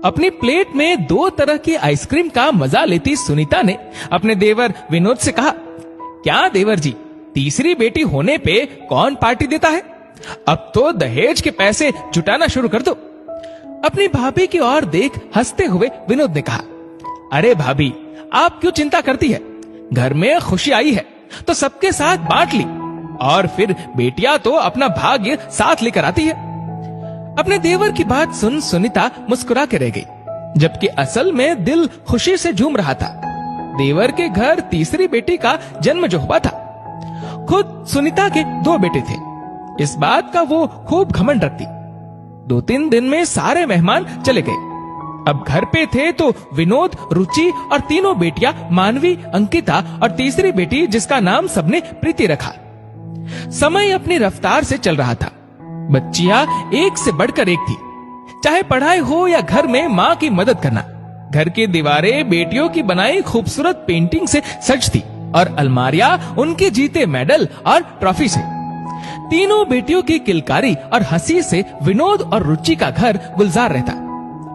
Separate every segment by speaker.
Speaker 1: अपनी प्लेट में 2 तरह की आइसक्रीम का मजा लेती सुनीता ने अपने देवर विनोद से कहा, क्या देवर जी, तीसरी बेटी होने पे कौन पार्टी देता है? अब तो दहेज के पैसे जुटाना शुरू कर दो। अपनी भाभी की ओर देख हंसते हुए विनोद ने कहा, अरे भाभी, आप क्यों चिंता करती है? घर में खुशी आई है तो सबके साथ बांट ली, और फिर बेटियां तो अपना भाग्य साथ लेकर आती है। अपने देवर की बात सुन सुनीता मुस्कुरा के रह गई, जबकि असल में दिल खुशी से झूम रहा था। देवर के घर तीसरी बेटी का जन्म जो हुआ था। खुद सुनीता के 2 बेटे थे, इस बात का वो खूब घमंड रखती। 2-3 दिन में सारे मेहमान चले गए। अब घर पे थे तो विनोद, रुचि और तीनों बेटियां मानवी, अंकिता और तीसरी बेटी जिसका नाम सबने प्रीति रखा। समय अपनी रफ्तार से चल रहा था। बच्चियां एक से बढ़कर एक थी, चाहे पढ़ाई हो या घर में माँ की मदद करना। घर की दीवारें बेटियों की बनाई खूबसूरत पेंटिंग से सजती और अलमारियां उनके जीते मेडल और ट्रॉफी से। तीनों बेटियों की किलकारी और हंसी से विनोद और रुचि का घर गुलजार रहता।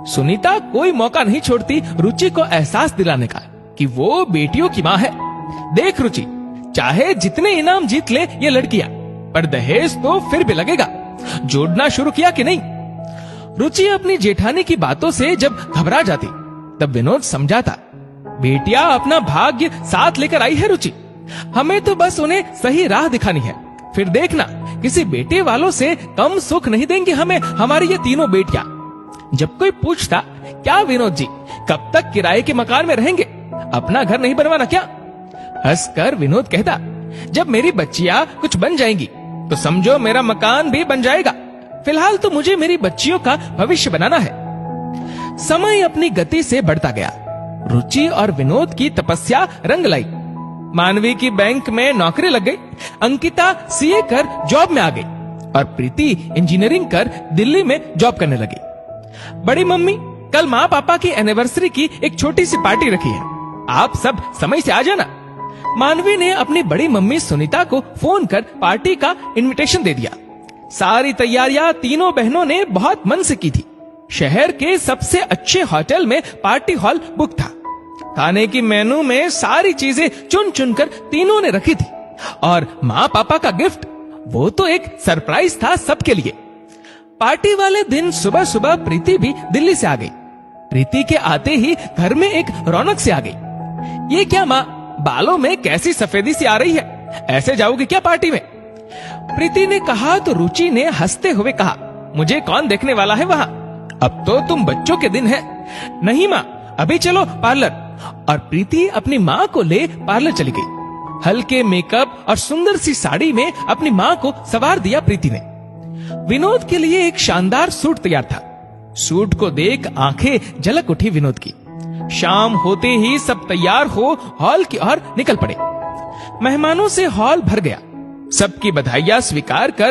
Speaker 1: सुनीता कोई मौका नहीं छोड़ती रुचि को एहसास दिलाने का कि वो बेटियों की माँ है। देख रुचि, चाहे जितने इनाम जीत ले ये लड़कियां, पर दहेज तो फिर भी लगेगा। जोड़ना शुरू किया कि नहीं? रुचि अपनी जेठानी की बातों से जब घबरा जाती, तब विनोद समझाता, बेटियां अपना भाग्य साथ लेकर आई है रुचि, हमें तो बस उन्हें सही राह दिखानी है। फिर देखना, किसी बेटे वालों से कम सुख नहीं देंगे हमें हमारी ये तीनों बेटियां। जब कोई पूछता, क्या विनोद जी, कब तक किराए के मकान में रहेंगे? अपना घर नहीं बनवाना क्या? हंसकर विनोद कहता, जब मेरी बच्चियां कुछ बन जाएंगी तो समझो मेरा मकान भी बन जाएगा। फिलहाल तो मुझे मेरी बच्चियों का भविष्य बनाना है। समय अपनी गति से बढ़ता गया। रुचि और विनोद की तपस्या रंग लाई। मानवी की बैंक में नौकरी लग गई, अंकिता सीए कर जॉब में आ गई और प्रीति इंजीनियरिंग कर दिल्ली में जॉब करने लगी। बड़ी मम्मी, कल माँ पापा की एनिवर्सरी की एक छोटी सी पार्टी रखी है, आप सब समय से आ जाना। मानवी ने अपनी बड़ी मम्मी सुनीता को फोन कर पार्टी का इनविटेशन दे दिया। सारी तैयारियां तीनों बहनों ने बहुत मन से की थी। शहर के सबसे अच्छे होटल में पार्टी हॉल बुक था। खाने की मेनू में सारी चीजें चुन चुनकर तीनों ने रखी थी, और माँ पापा का गिफ्ट, वो तो एक सरप्राइज था सबके लिए। पार्टी वाले दिन सुबह सुबह प्रीति भी दिल्ली से आ गई। प्रीति के आते ही घर में एक रौनक सी आ गई। ये क्या माँ, बालों में कैसी सफेदी सी आ रही है, ऐसे जाओगे क्या पार्टी में? प्रीति ने कहा तो रुचि ने हंसते हुए कहा, मुझे कौन देखने वाला है वहाँ, अब तो तुम बच्चों के दिन है। नहीं माँ, अभी चलो पार्लर। और प्रीति अपनी माँ को ले पार्लर चली गई। हल्के मेकअप और सुंदर सी साड़ी में अपनी माँ को सवार दिया प्रीति ने। विनोद के लिए एक शानदार सूट तैयार था। सूट को देख आंखें झलक उठी विनोद की। शाम होते ही सब तैयार हो हॉल की ओर निकल पड़े। मेहमानों से हॉल भर गया। सबकी बधाइयां स्वीकार कर